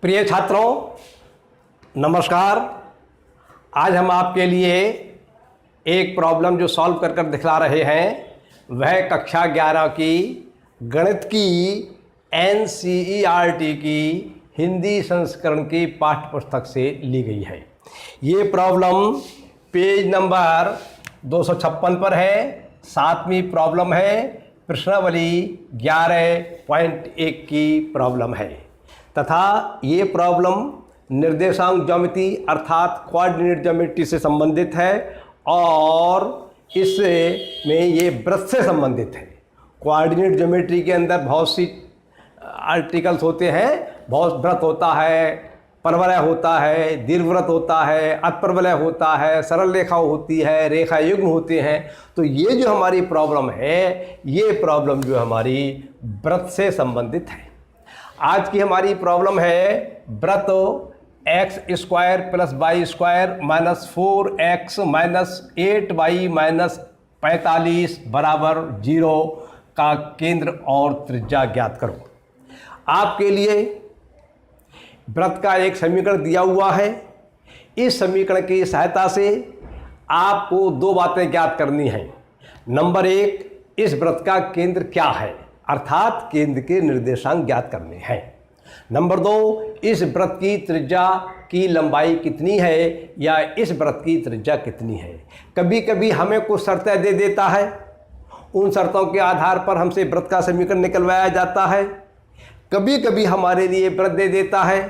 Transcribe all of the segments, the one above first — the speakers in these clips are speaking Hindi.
प्रिय छात्रों, नमस्कार। आज हम आपके लिए एक प्रॉब्लम जो सॉल्व कर कर दिखला रहे हैं वह कक्षा 11 की गणित की NCERT की हिंदी संस्करण की पाठ्य पुस्तक से ली गई है। ये प्रॉब्लम पेज नंबर 256 पर है। 7वीं प्रॉब्लम है, प्रश्नावली 11.1 की प्रॉब्लम है तथा ये प्रॉब्लम निर्देशांक ज्यामिति अर्थात कोऑर्डिनेट ज्योमेट्री से संबंधित है और इसमें ये वृत्त से संबंधित है। कोऑर्डिनेट ज्योमेट्री के अंदर बहुत सी आर्टिकल्स होते हैं, बहुत वृत्त होता है, परवलय होता है, दीर्घवृत्त होता है, अतपरवलय होता है, सरल रेखा होती है, रेखा युग्म होते हैं। तो ये जो हमारी प्रॉब्लम है, ये प्रॉब्लम जो हमारी वृत्त से संबंधित है। आज की हमारी प्रॉब्लम है वृत्त x square plus y square minus 4x minus 8y minus 45 बराबर 0 का केंद्र और त्रिज्या ज्ञात करो। आपके लिए वृत्त का एक समीकरण दिया हुआ है। इस समीकरण की सहायता से आपको दो बातें ज्ञात करनी हैं। नंबर एक, इस वृत्त का केंद्र क्या है अर्थात केंद्र के निर्देशांक ज्ञात करने हैं। नंबर दो, इस वृत्त की त्रिज्या की लंबाई कितनी है या इस वृत्त की त्रिज्या कितनी है। कभी कभी हमें कुछ शर्तें दे देता है, उन शर्तों के आधार पर हमसे वृत्त का समीकरण निकलवाया जाता है। कभी कभी हमारे लिए वृत्त दे देता है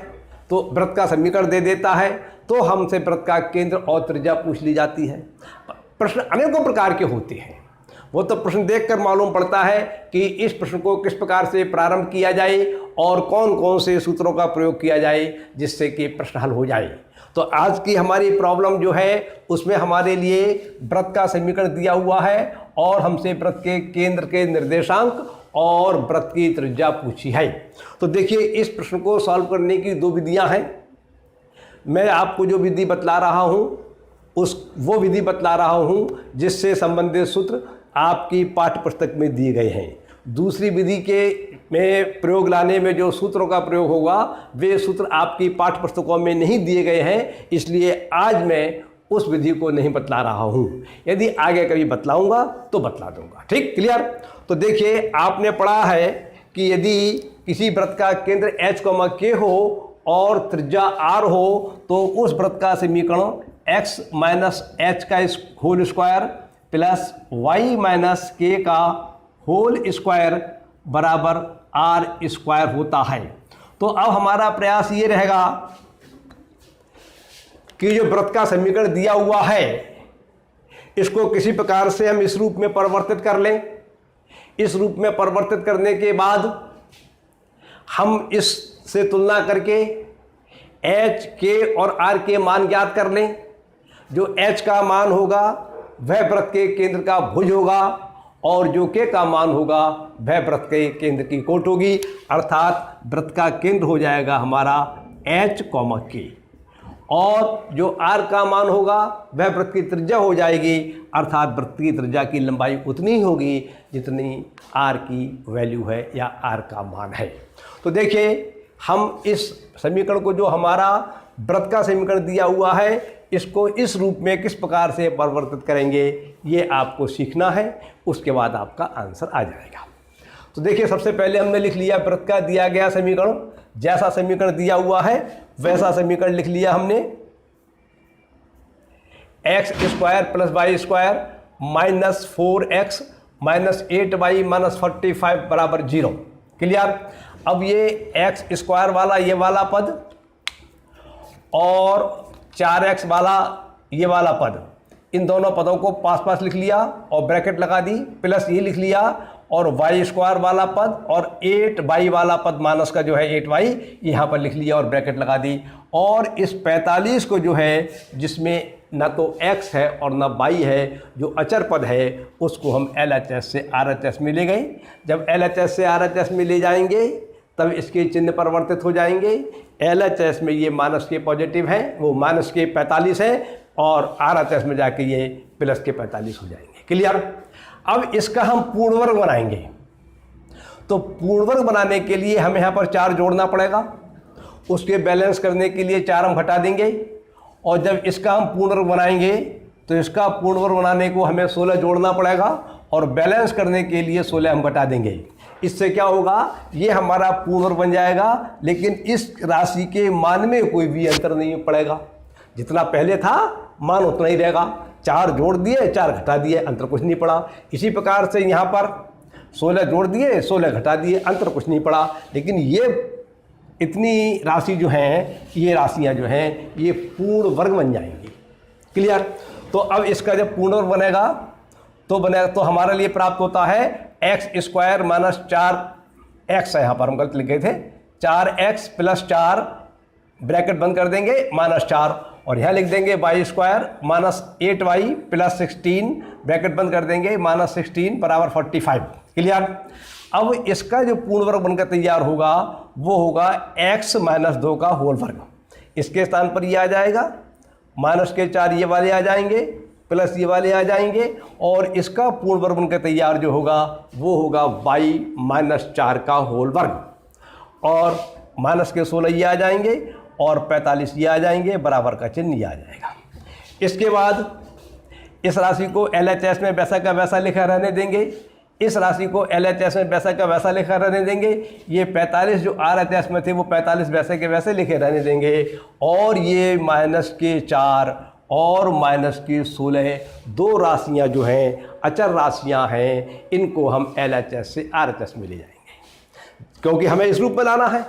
तो वृत्त का समीकरण दे देता है तो हमसे वृत्त का केंद्र और त्रिज्या पूछ ली जाती है। प्रश्न अनेकों प्रकार के होते हैं। वो तो प्रश्न देखकर मालूम पड़ता है कि इस प्रश्न को किस प्रकार से प्रारंभ किया जाए और कौन कौन से सूत्रों का प्रयोग किया जाए जिससे कि प्रश्न हल हो जाए। तो आज की हमारी प्रॉब्लम जो है उसमें हमारे लिए वृत्त का समीकरण दिया हुआ है और हमसे वृत्त के केंद्र के निर्देशांक और वृत्त की त्रिज्या पूछी है। तो देखिए, इस प्रश्न को सॉल्व करने की दो विधियां हैं। मैं आपको जो विधि बतला रहा हूं वो विधि बतला रहा हूं जिससे संबंधित सूत्र आपकी पाठ्य पुस्तक में दिए गए हैं। दूसरी विधि के में प्रयोग लाने में जो सूत्रों का प्रयोग होगा वे सूत्र आपकी पाठ्य पुस्तकों में नहीं दिए गए हैं, इसलिए आज मैं उस विधि को नहीं बतला रहा हूं। यदि आगे कभी बतलाऊंगा तो बतला दूंगा। ठीक, क्लियर। तो देखिए, आपने पढ़ा है कि यदि किसी वृत्त का केंद्र h, k हो और त्रिज्या r हो तो उस वृत्त का समीकरण x माइनस h का whole square plus y minus k का होल स्क्वायर बराबर r स्क्वायर होता है। तो अब हमारा प्रयास ये रहेगा कि जो वृत्त का समीकरण दिया हुआ है इसको किसी प्रकार से हम इस रूप में परिवर्तित कर लें। इस रूप में परिवर्तित करने के बाद हम इससे तुलना करके h, k और r के मान ज्ञात कर लें। जो h का मान होगा वह वृत्त के केंद्र का भुज होगा और जो k का मान होगा वह वृत्त के केंद्र की कोट होगी, अर्थात वृत्त का केंद्र हो जाएगा हमारा h, k और जो r का मान होगा वह वृत्त की त्रिज्या हो जाएगी, अर्थात वृत्त की त्रिज्या की लंबाई उतनी ही होगी जितनी r की वैल्यू है या r का मान है। तो देखिए, हम इस समीकरण को जो हमारा वृत्त का समीकरण दिया हुआ है इसको इस रूप में किस प्रकार से परिवर्तित करेंगे ये आपको सीखना है, उसके बाद आपका आंसर आ जाएगा। तो देखिए, सबसे पहले हमने लिख लिया वृत्त का दिया गया समीकरण। जैसा समीकरण दिया हुआ है वैसा समीकरण लिख लिया हमने। x square plus y square minus 4x minus 8y minus 45 बराबर 0। क्लियर। अब ये x स्क्वायर वाला ये वाला पद और 4x वाला ये वाला पद, इन दोनों पदों को पास पास लिख लिया और ब्रैकेट लगा दी, प्लस ये लिख लिया और y स्क्वायर वाला पद और 8y वाला पद माइनस का जो है 8y यहाँ पर लिख लिया और ब्रैकेट लगा दी। और इस 45 को जो है जिसमें ना तो x है और ना y है, जो अचर पद है उसको हम LHS से RHS में ले गए। जब LHS से RHS में ले जाएंगे तब इसके चिन्ह परिवर्तित हो जाएंगे। LHS में ये माइनस के पॉजिटिव है, वो माइनस के 45 है और RHS में जाके ये प्लस के 45 हो जाएंगे। क्लियर। अब इसका हम पूर्णवर्ग बनाएंगे। तो पूर्णवर्ग बनाने के लिए हमें यहाँ पर 4 जोड़ना पड़ेगा उसके बैलेंस करने के लिए 4 हम घटा देंगे, और जब इसका हम पूर्ण वर्ग बनाएंगे तो इसका पूर्ण वर्ग बनाने को हमें 16 जोड़ना पड़ेगा, और बैलेंस करने के लिए 16 हम घटा देंगे। इससे क्या होगा, ये हमारा पूर्ण वर्ग बन जाएगा, लेकिन इस राशि के मान में कोई भी अंतर नहीं पड़ेगा। जितना पहले था मान उतना ही रहेगा। 4 जोड़ दिए, 4 घटा दिए, अंतर कुछ नहीं पड़ा। इसी प्रकार से यहाँ पर 16 जोड़ दिए, 16 घटा दिए, अंतर कुछ नहीं पड़ा। लेकिन ये इतनी राशि जो हैं, ये राशियाँ जो हैं, ये पूर्ण वर्ग बन जाएंगी। क्लियर? तो अब इसका जब पूर्ण वर्ग बनेगा तो हमारे लिए प्राप्त होता है x² माइनस 4x है, यहाँ पर हम गलत लिख गए थे, 4x प्लस 4 ब्रैकेट बंद कर देंगे माइनस 4, और यहाँ लिख देंगे y² minus 8y plus 16 bracket बंद कर देंगे माइनस 16 बराबर 45। क्लियर? अब इसका जो पूर्ण वर्ग बनकर तैयार होगा वो होगा x माइनस 2 का होल वर्ग। इसके स्थान पर ये आ जाएगा, माइनस के 4 ये वाले आ जाएंगे, प्लस ये वाले आ जाएंगे, और इसका पूर्ण वर्ग बनकर तैयार जो होगा वो होगा y माइनस 4 का होल वर्ग, और माइनस के 16 ये आ जाएंगे, और 45 ये आ जाएंगे, बराबर का चिन्ह ये आ जाएगा। इसके बाद इस राशि को LHS में वैसा का वैसा लिखा रहने देंगे, इस राशि को LHS में वैसा का वैसा लिखा रहने देंगे। ये 45 जो RHS में थे वो 45 वैसे के वैसे लिखे रहने देंगे, और ये माइनस के 4 और माइनस की 16 दो राशियां जो हैं अचर राशियां हैं, इनको हम LHS से RHS में ले जाएंगे, क्योंकि हमें इस रूप में लाना है।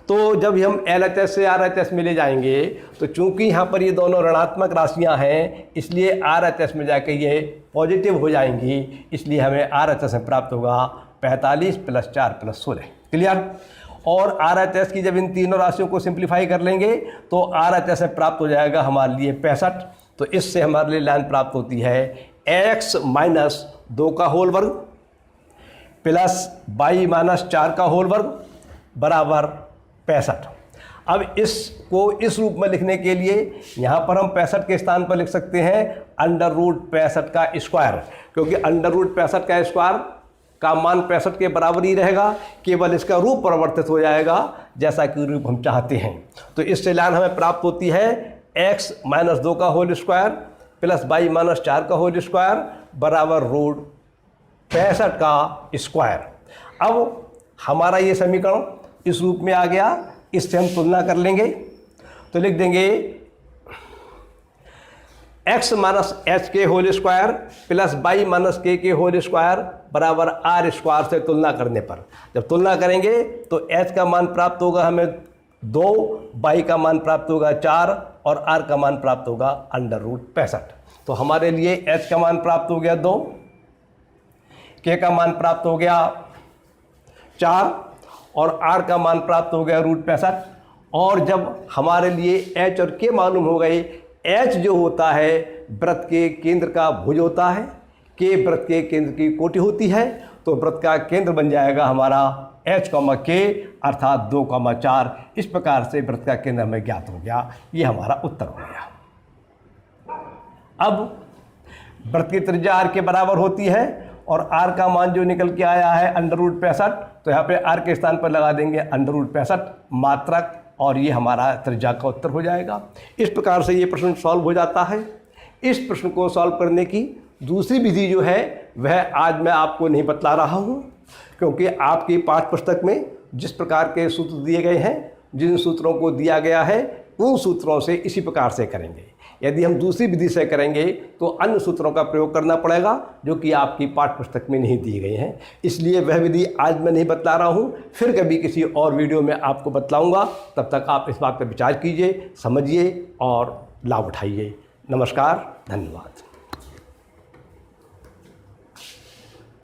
तो जब हम LHS से RHS में ले जाएंगे तो चूंकि यहाँ पर ये दोनों ऋणात्मक राशियाँ हैं, इसलिए RHS में जाकर ये पॉजिटिव हो जाएंगी, इसलिए हमें RHS में प्राप्त होगा 45 प्लस 4 प्लस 16। क्लियर? और RHS की जब इन तीनों राशियों को सिंप्लीफाई कर लेंगे तो RHS में प्राप्त हो जाएगा हमारे लिए 65। तो इससे हमारे लिए लाइन प्राप्त होती है x माइनस 2 का होल वर्ग प्लस y माइनस 4 का होल वर्ग बराबर 65। अब इसको इस रूप में लिखने के लिए यहाँ पर हम 65 के स्थान पर लिख सकते हैं अंडर रूट 65 का स्क्वायर, क्योंकि अंडर रूट 65 का स्क्वायर का मान 65 के बराबर ही रहेगा, केवल इसका रूप परिवर्तित हो जाएगा जैसा कि रूप हम चाहते हैं। तो इससे लाइन हमें प्राप्त होती है x माइनस 2 का whole square plus y minus 4 का होल स्क्वायर बराबर रूट 65 का स्क्वायर। अब हमारा ये समीकरण इस रूप में आ गया, इससे हम तुलना कर लेंगे तो लिख देंगे x माइनस एच के whole square plus y minus k whole square बराबर आर स्क्वायर से तुलना करने पर जब तुलना करेंगे तो h का मान प्राप्त होगा हमें 2, y का मान प्राप्त होगा 4 और r का मान प्राप्त होगा अंडर रूट 65। तो हमारे लिए h का मान प्राप्त हो गया 2, k का मान प्राप्त हो गया 4 और r का मान प्राप्त हो गया रूट 65। और जब हमारे लिए h और k मालूम हो गए, h जो होता है वृत्त के केंद्र का भुज होता है, k वृत्त के केंद्र की कोटि होती है, तो वृत्त का केंद्र बन जाएगा हमारा h, k अर्थात 2,4। इस प्रकार से वृत्त का केंद्र हमें ज्ञात हो गया। ये हमारा उत्तर हो गया। अब वृत्त की त्रिज्या r के बराबर होती है और r का मान जो निकल के आया है अंडर रूट 65, तो यहाँ पे r के स्थान पर लगा देंगे अंडर रूट 65 मात्रक, और ये हमारा त्रिज्या का उत्तर हो जाएगा। इस प्रकार से ये प्रश्न सॉल्व हो जाता है। इस प्रश्न को सॉल्व करने की दूसरी विधि जो है वह आज मैं आपको नहीं बतला रहा हूँ, क्योंकि आपकी पाठ्य पुस्तक में जिस प्रकार के सूत्र दिए गए हैं, जिन सूत्रों को दिया गया है उन सूत्रों से इसी प्रकार से करेंगे। यदि हम दूसरी विधि से करेंगे तो अन्य सूत्रों का प्रयोग करना पड़ेगा जो कि आपकी पाठ्य पुस्तक में नहीं दिए गए हैं। इसलिए वह विधि आज मैं नहीं बतला रहा हूँ, फिर कभी किसी और वीडियो में आपको बतलाऊँगा। तब तक आप इस बात पर विचार कीजिए, समझिए और लाभ उठाइए। नमस्कार, धन्यवाद।